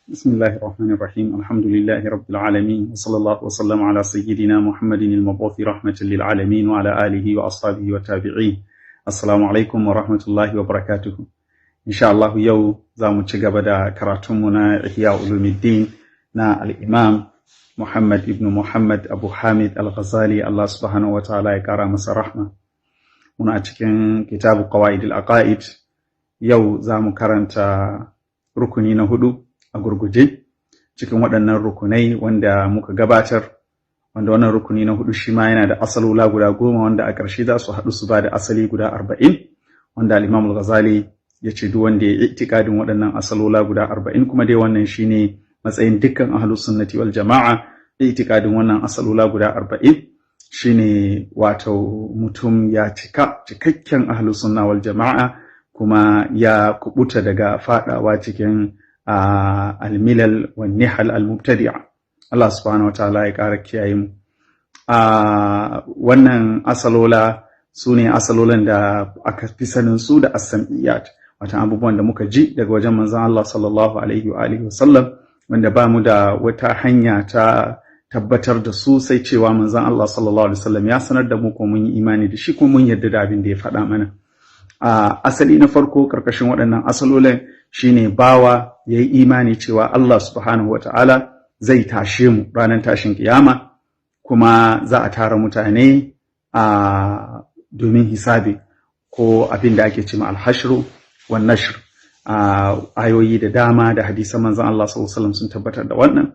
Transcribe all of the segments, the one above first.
بسم الله الرحمن الرحيم الحمد لله رب العالمين وصلى الله وسلم على سيدنا محمد المبعوث رحمة للعالمين وعلى آله وأصحابه والتابعين. السلام عليكم ورحمة الله وبركاته. إن شاء الله يوم زامو تشغبدا كراتمنا إحياء علوم الدين نا الإمام محمد ابن محمد أبو حامد الغزالي الله سبحانه وتعالى يكرم رحمة. muna cikin kitabu qawaidil aqaid. Yau zamu karanta rukuni na 4 a gurguje cikin waɗannan rukunai wanda muka gabatar, wanda wannan rukuni na 4 shi ma yana da asalula guda 10 wanda a ƙarshe za su haɗu su ba da asali guda 40, wanda al-Imam al-Ghazali ya ce duk wanda ya yi itikadin waɗannan asalula guda 40, kuma dai wannan shine matsayin dukkan ahlus sunnati wal jama'a. Itikadin wannan asalula guda 40 shine wato mutum ya cikakken ahlus sunna wal jama'a, kuma ya kubuta daga fadawa cikin al-milal wan nihal al-mubtadi'a. Allah subhanahu wataala ya ƙara kiyaye mu. Wannan asalola sune asalolan da aka fi sanin su da as-sam'iyat, wato abubuwan da muka ji daga wajen manzon Allah sallallahu alaihi wa alihi wasallam, wanda ba mu da wata hanya ta tabbatar da su sai cewa manzon Allah sallallahu alaihi wasallam ya sanar da mu ko mun yi imani da shi ko mun yarda da abin da ya faɗa mana. Asali na farko karkashin waɗannan asalolan shine bawa yayi imani cewa Allah subhanahu wata'ala zai tashe mu ranar tashin kiyama, kuma za a tara mutane domin hisabi ko abin da ake cewa al-hashru wan nashr. Ayoyi da dama da hadisan manzon Allah sallallahu alaihi wasallam sun tabbatar da wannan.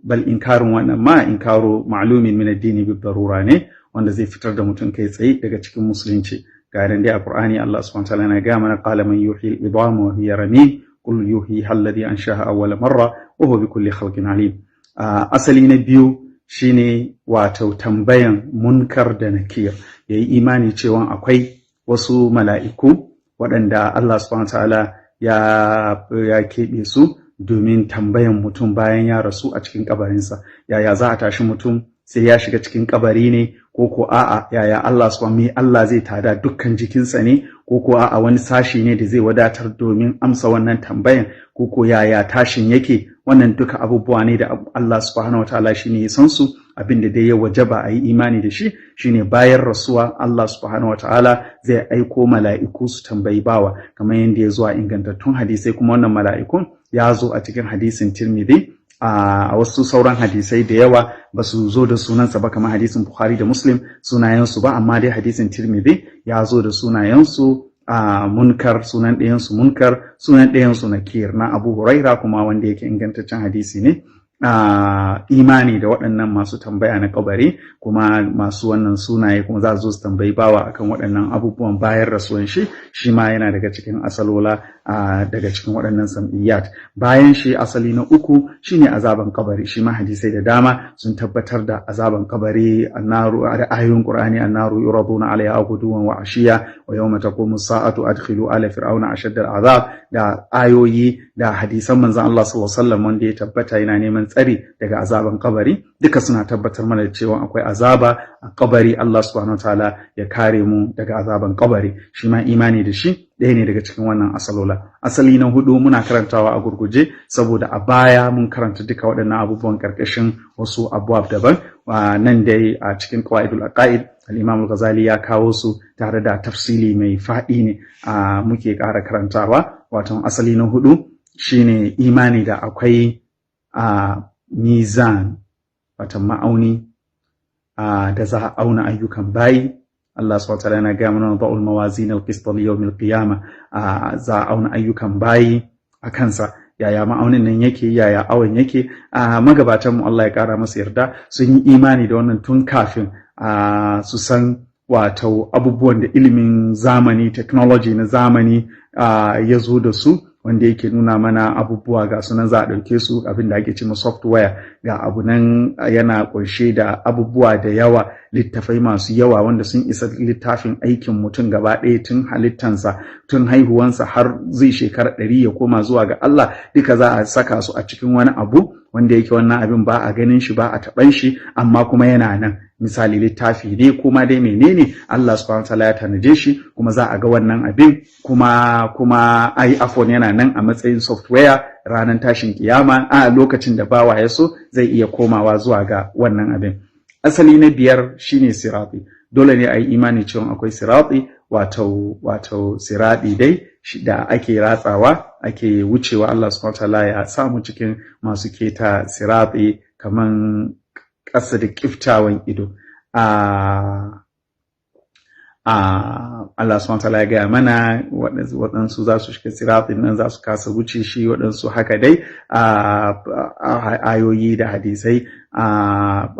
Bal inkarin wannan ma inkaru ma'lumin min ad-dini bid-darura ne, wanda zai fitar da mutum kai tsaye daga cikin musulunci. Ga dai a Qur'ani Allah subhanahu wa ta'ala yana ga mana qala man yuhyi al-idama wa hiya ramim qul yuhyiha alladhi anshaha awwala marra wa huwa bikulli khalqin alim. Asali na biyu shine wato tambayan munkar da nakir. Yayi imani cewa akwai wasu mala'iku waɗanda Allah subhanahu wa ta'ala ya keɓe su domin tambayan mutum bayan ya rasu a cikin kabarinsa. Yaya za a tashi mutum sai ya shiga cikin kabari ne, ko a'a yaya Allah subhanahu Allah zai tada dukkan jikinsa ne, ko a'a wani sashi ne da zai wadatar domin amsa wannan tambayan, ko yaya tashin yake. Wannan duka abubuwa ne da Allah subhanahu wataala shine ya san su. Abin da dai ya wajaba a yi imani da shi shine bayan rasuwa Allah subhanahu wataala zai aiko mala'iku su tambayi bawa, kamar yadda ya zo a ingantattun hadisai. Kuma wannan mala'ikun ya zo a cikin hadisin Tirmidhi, a wasu sauran hadisai da yawa ba su zo da sunansa ba, kamar hadisin Bukhari da Muslim sunayensu ba, amma dai hadisin Tirmidhi ya zo da sunayensu. Munkar, sunan ɗayansu munkar, sunan ɗayansu nakir na Abu Huraira, kuma wanda yake ingantaccen hadisi ne. Imani da waɗannan masu tambaya na kabari, kuma masu wannan sunaye kuma za su tambayi bawa akan waɗannan abubuwan bayan rasuwan shi ma yana daga cikin asalola daga cikin waɗannan sam'iyyat. Bayan shi asali na 3 shine azaban kabari. Shi ma hadisai da dama sun tabbatar da azaban kabari. Annaru da ayoyin Qur'ani, annaru yuraduna alaiha ghuduwan wa ashiya wa yawma taqumu as-sa'atu adkhilu ala fir'auna ashadda al-azab, da ayoyi da hadisan manzon Allah sallallahu alaihi wasallam wanda ya tabbata yana neman tsari daga azaban kabari. Duka suna tabbatar mana da cewa akwai azaba a kabari. Allah subhanahu wataala ya kare mu daga azaban kabari. Shi ma imani da shi ɗaya ne daga cikin wannan asalola. Asali na 4 muna karantawa a gurguje saboda a baya mun karanta duka waɗannan abubuwan karkashin wasu abubuwa daban. Nan dai a cikin qawaidul aqaid al-Imam al-Ghazali ya kawo su tare da tafsili mai faɗi ne muke ƙara karantawa. Wato asali na 4 shine imani da akwai mizan, wato ma'auni da za a auna ayyukan bayi. Allah subhanahu wa ta'ala yana ga mana ba'ul mawazin al-qist li yawm al-qiyamah. Za a auna ayyukan bayi a kansa. Yaya ma'aunin nan yake, yaya awon yake. Magabatan mu Allah ya kara masa yarda sun yi imani da wannan tun kafin su san wato abubuwan da ilimin zamani, technology na zamani ya zo da su, wanda yake nuna mana abubuwa ga sunan za a ɗauke su abin da ake cewa software. Ga abu nan yana ƙunshe da abubuwa da yawa littafai masu yawa wanda sun isa littafin aikin mutum gaba ɗaya tun halittansa tun haihuwansa har zai shekara 100 ya koma zuwa ga Allah, duka za a saka su a cikin wani abu wanda yake wannan abin ba a ganin shi ba a taɓan shi amma kuma yana nan. Misali littafi ne kuma dai menene Allah subhanahu wataala ya tanaje shi kuma za a ga wannan abin kuma iPhone yana nan a matsayin software ranar tashin kiyama a lokacin da bawa ya so zai iya komawa zuwa ga wannan abin. Asali na 5 shine sirati. Dole ne a yi imani cewa akwai sirati, wato sirati dai da ake ratsawa ake wucewa. Allah subhanahu wataala ya samu cikin masu keta sirati kaman ƙasa da kiftawan ido. Allah subhanahu wataala ya gaya mana waɗansu za su shiga siratin nan za su kasa wuce shi, waɗansu haka dai ayoyi da hadisai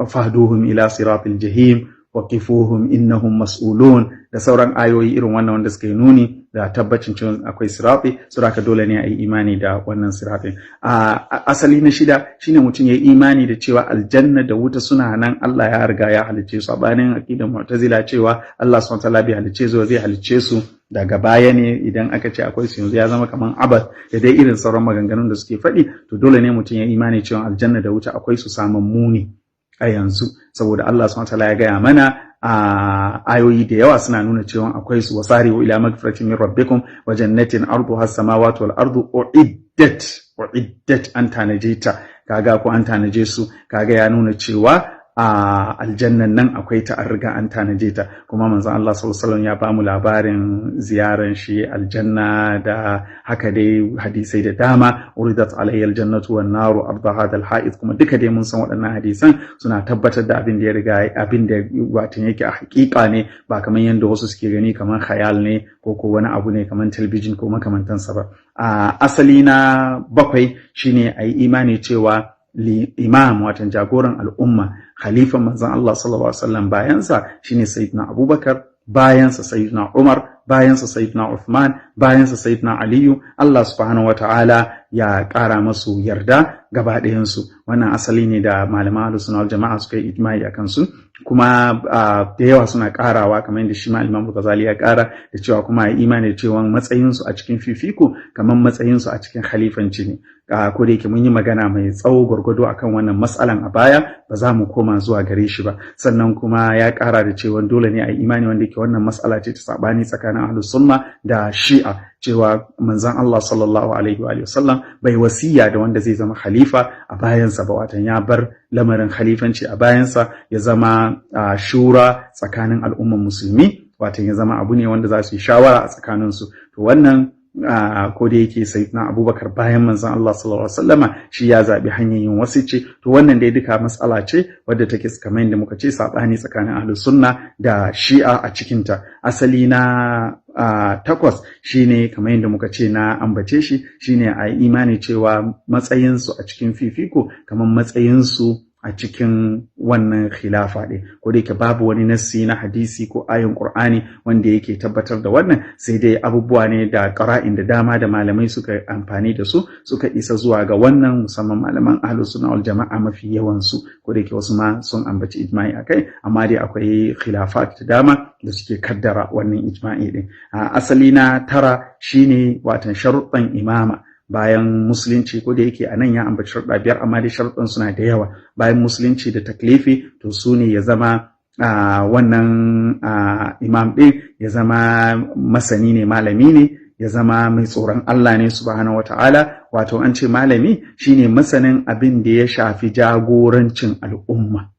fahduhum ila siratil jahim waqifuhum innahum mas'ulun da sauran ayoyi irin wannan wanda suka yi nuni da tabbacin cewa akwai sirati, saboda dole ne a yi imani da wannan siratin. Asali na 6 shine mutum ya yi imani da cewa aljanna da wuta suna nan, Allah ya riga ya halicce su. Bayanin aqidar mu'tazila cewa Allah subhanahu wataala bai halicce su, zai halicce su daga baya ne, idan aka ce akwai su yanzu ya zama kaman abad da dai irin sauran maganganun da suke faɗi. To dole ne mutum ya yi imani cewa aljanna da wuta akwai su samammu ne a yanzu, saboda Allah subhanahu wataala ya gaya mana ayoyi da yawa suna nuna cewa akwai su. Wasari'u ila magfiratin min rabbikum wa jannatin arduha as-samawati wal ardu uiddat an tanaje ta, kaga ko an tanaje su, kaga ya nuna cewa aljannan nan akwai ta, an riga an tanaje ta. Kuma manzon Allah sallallahu alaihi wasallam ya bamu labarin ziyaran shi aljanna da haka dai hadisai da dama, uridat alayya aljannatu wan naru ardaha hadal ha'id. Kuma duka dai mun san waɗannan hadisan suna tabbatar da abin da ya riga abin da wato yake a hakika ne, ba kamar yanda wasu suke gani kamar khayal ne ko wani abu ne kamar talbijin ko makamantansa ba. Asali na 7 shine ayi imani cewa imam watan jagoran al'umma, khalifan manzon Allah sallallahu alaihi wasallam bayansa shine sayyidina Abubakar, bayansa sayyidina Umar, bayansa sayyidina Uthman, bayansa sayyidina Aliyu. Allah subhanahu wataala ya ƙara masu yarda gaba ɗayansu. Wannan asali ne da malaman Ahlus Sunna wal Jama'a suka yi ijma'i akan su, kuma da yawa suna ƙarawa kamar yadda shi ma Imam Ghazali ya ƙara da cewa kuma ya imani da cewa matsayinsu a cikin fifiko kamar matsayinsu a cikin khalifanci ne. Ko da yake mun yi magana mai tsawo gwargwado akan wannan matsalan a baya, ba za mu koma zuwa gare shi ba. Sannan kuma ya ƙara da cewa dole ne a yi imani wanda yake wannan matsala ce ta sabani tsakanin Ahlus Sunna da Shi'a, cewa manzon Allah sallallahu alaihi wa sallam bai wasiya da wanda zai zama khalifa a bayansa ba, watan ya bar lamarin khalifanci a bayansa ya zama shura tsakanin al'umman musulmi, watan ya zama abu ne wanda za su yi shawara a tsakaninsu. To wannan ko da yake sayyidina Abubakar bayan manzon Allah sallallahu alaihi wasallama shi ya zabi hanyar yin wasici. To wannan dai duka matsala ce wadda take kamar yadda muka ce sabani tsakanin Ahlus Sunna da Shi'a a cikin ta. Asali na 8 shine kamar yadda muka ce na ambace shi, shine a imani cewa matsayinsu a cikin fifiko kamar matsayinsu a cikin wannan khilafa ɗin. Ko da yake babu wani nassi na hadisi ko ayin Qur'ani wanda yake tabbatar da wannan, sai dai abubuwa ne da qara'in da dama da malamai suka amfani da su suka isa zuwa ga wannan, musamman malaman Ahlus Sunna wal Jama'a mafi yawan su. Ko da yake wasu ma sun ambaci ijma'i akai, amma dai akwai khilafat da dama da suke kaddara wannan ijma'i ɗin. Asali na 9 shine watan sharuɗan imama bayan musulunci. Ko da yake anan ya ambaci sharuɗa 5, amma dai sharuɗan suna da yawa. Bayan musulunci da taklifi, to su ne ya zama wannan imam ɗin ya zama masani ne, malami ne, ya zama mai tsoron Allah ne subhanahu wata'ala. Wato an ce malami shine masanin abin da ya shafi jagorancin al'umma,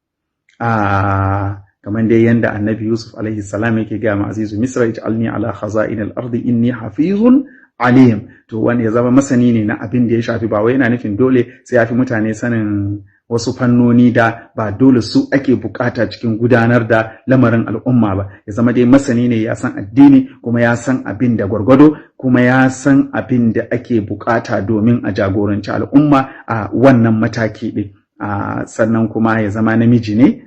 kamar dai yanda annabi Yusuf alaihi salam yake ga ma azizu misra, ij'alni ala khaza'in al-ardi inni hafizun alim. To wanda ya zama masani ne na abin da ya shafi, ba wai yana nufin dole sai ya fi mutane sanin wasu fannoni da ba dole su ake bukata cikin gudanar da lamarin al'umma ba. Ya zama dai masani ne, ya san addini kuma ya san abin da gwargwado, kuma ya san abin da ake bukata domin a jagoranci al'umma a wannan mataki ɗin. Sannan kuma ya zama namiji ne,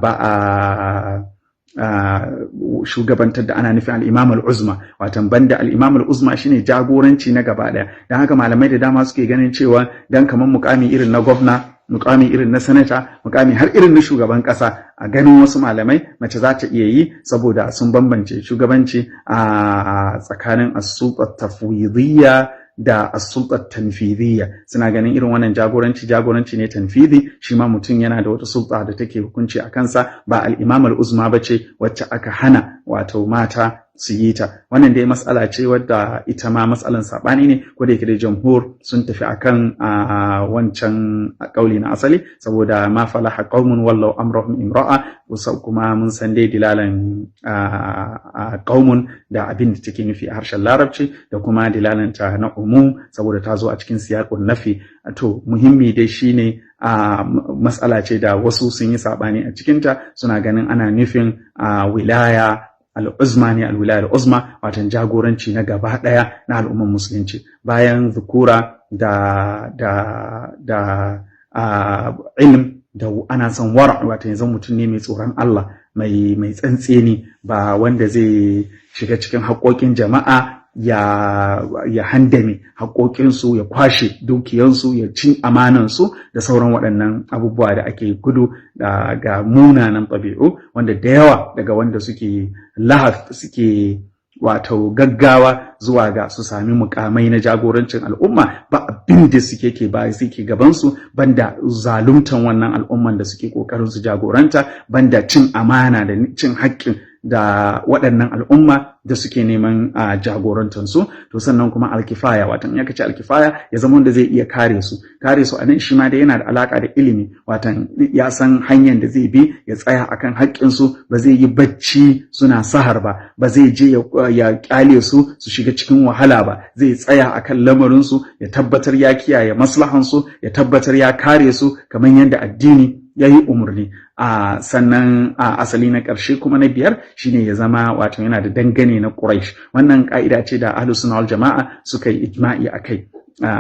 ba a shugabantar da ana nufin al'imam al'uzma, watan banda al'imam al'uzma shine jagoranci na gaba daya. Don haka malamai da dama suke ganin cewa dan kamar mukami irin na gwamna mukami irin na sanata, mukami har irin na shugaban kasa, a ganin wasu malamai mace za ta iya yi saboda sun bambance shugabanci a tsakanin as-sulta tafwidiyya da as-sulta tanfidiyya. Suna ganin irin wannan jagoranci ne tanfidi, shi ma mutum yana da wata sulta da take hukunci a kansa, ba al-imam al-uzma bace wacce aka hana wato mata su yi ta. Wannan dai mas'ala ce wadda ita ma mas'alan sabani ne, ko da yake da jamhur sun tafi akan wancan kauli na asali, saboda ma falaha qaumun wallau amrahum imra'a, kuma mun san dai dilalan qaumun da abin da take nufi a harshen larabci, da kuma dilalanta na umum saboda ta zo a cikin siyaqun nafi. To muhimmi dai shine mas'ala ce da wasu sun yi sabani a cikinta, suna ganin ana nufin wilaya al'uzma ne, alwilaya al'uzma, watan jagoranci na gaba ɗaya na al'umman musulunci, bayan zukura da ilm, da ana son wara, watan yanzu mutum ne mai tsoron Allah, mai tsantseni, ba wanda zai shiga cikin haƙoƙin jama'a ya handame haƙoƙinsu, ya kwashe dukiyansu, ya cin amanansu da sauran waɗannan abubuwa da ake gudu ga munanan ɗabi'u, wanda da yawa daga wanda suke lahaf suke wato gaggawa zuwa ga su sami mukamai na jagorancin al'umma, ba abin da suke gabansu banda zaluntan wannan al'umman da suke ƙoƙarin su jagoranta, banda cin amana da cin haƙƙin da waɗannan al'umma da suke neman jagorantansu. To sannan kuma alkifaya, watan ya kace alkifaya ya zama wanda zai iya kare su a nan shi ma da yana da alaka da ilimi, watan ya san hanyar da zai bi ya tsaya akan haƙƙinsu, ba zai yi bacci suna sahar ba zai je ya kyale su shiga cikin wahala ba, zai tsaya akan lamarinsu, ya tabbatar ya kiyaye maslahansu, ya tabbatar ya kare su kamar yadda addini ya yi umarni. Sannan asali na ƙarshe kuma na biyar shine ya zama wato yana da dangane na Quraysh. Wannan ƙa'ida ce da Ahlus Sunna wal Jama'a suka yi ijma'i akai,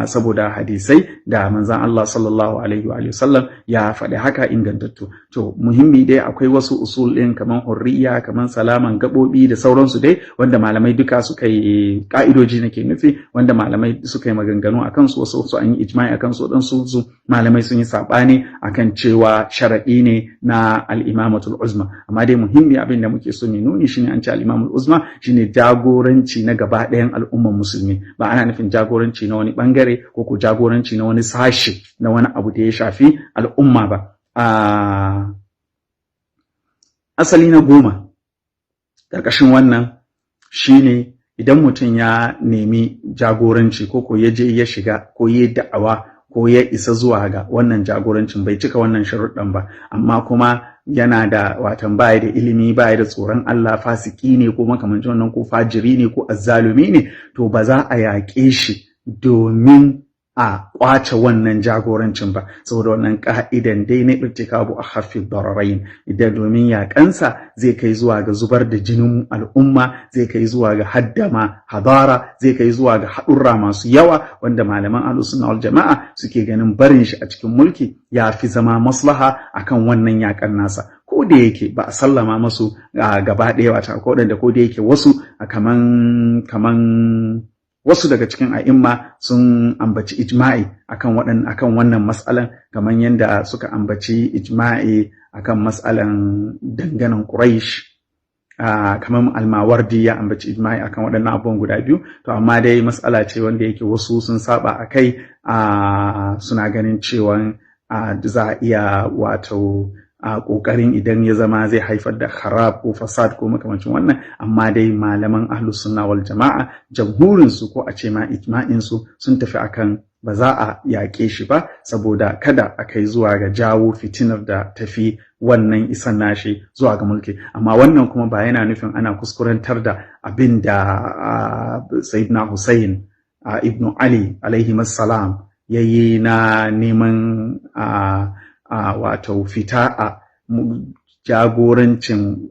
saboda hadisai da manzon Allah sallallahu alaihi wa sallam ya faɗi haka ingantattu. To muhimmi dai akwai wasu usul ɗin kaman hurriya, kaman salaman gaɓoɓi da sauransu dai, wanda malamai duka suka yi ƙa'idoji nake nufi, wanda malamai suka yi maganganu a kansu, wasu an yi ijma'i a kansu, su malamai sun yi saɓani akan cewa sharaɗi ne na al'imamatul uzma. Amma dai muhimmi abin da muke so ne nuni shine an ce al'imamul uzma shine jagoranci na gaba ɗayan al'umman musulmi, ba ana nufin jagoranci na wani bangare ko ko jagoranci na wani sashi na wani abu da ya shafi al'umma ba. Asali na 10 ƙarƙashin wannan shine idan mutum ya nemi jagoranci ko ya je ya shiga ko ya da'awa ko ya isa zuwa ga wannan jagorancin, bai cika wannan sharuɗan ba, amma kuma yana da watan baya da ilimi, baya da tsoron Allah, fasiki ne ko makamancin wannan, ko fajiri ne ko azzalumi ne, to ba za a yaƙe shi domin a kwace wannan jagorancin ba, saboda wannan ka'idan dai na irtikabu akhaffi dararain, idan domin yaƙansa zai kai zuwa ga zubar da jinin al'umma, zai kai zuwa ga haddama hadara, zai kai zuwa ga haɗurra masu yawa, wanda malaman Ahlus Sunna wal Jama'a suke ganin barin shi a cikin mulki ya fi zama maslaha akan wannan yaƙan nasa. Ko da yake ba a sallama masu gaba ɗaya, wata ko da yake wasu kaman wasu daga cikin a'imma sun ambaci ijma'i akan wannan mas'alan, kamar yadda suka ambaci ijma'i akan mas'alan danganan Quraysh, kamar Al-Mawardi ya ambaci ijma'i akan waɗannan abubuwan guda biyu. To amma dai mas'ala ce wanda yake wasu sun saba akai, suna ganin cewa za a iya wato ƙoƙarin idan ya zama zai haifar da kharab ko fasad ko makamancin wannan, amma dai malaman Ahlus Sunna wal Jama'a jamhurin su ko a ce ma ijma'in su sun tafi akan ba za a yaƙe shi ba, saboda kada a kai zuwa ga jawo fitinar da tafi wannan isan nashi zuwa ga mulki. Amma wannan kuma ba yana nufin ana kuskurantar da abin da Sayyidina Hussein ibn Ali alaihi salam yayi na neman wato fita a jagorancin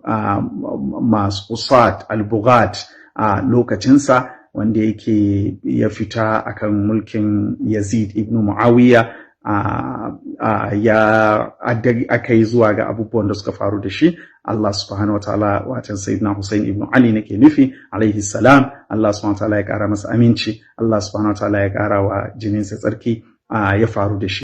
masu usat al-bughat a lokacinsa, wanda yake ya fita akan mulkin Yazid ibn Muawiya, aka yi zuwa ga abubuwan da suka faru da shi. Allah subhanahu wataala, watan Sayyidina Hussein ibn Ali nake nufi alaihi salam, Allah subhanahu wataala ya kara masa aminci, Allah subhanahu wataala ya kara wa jininsa tsarki, ya faru da shi.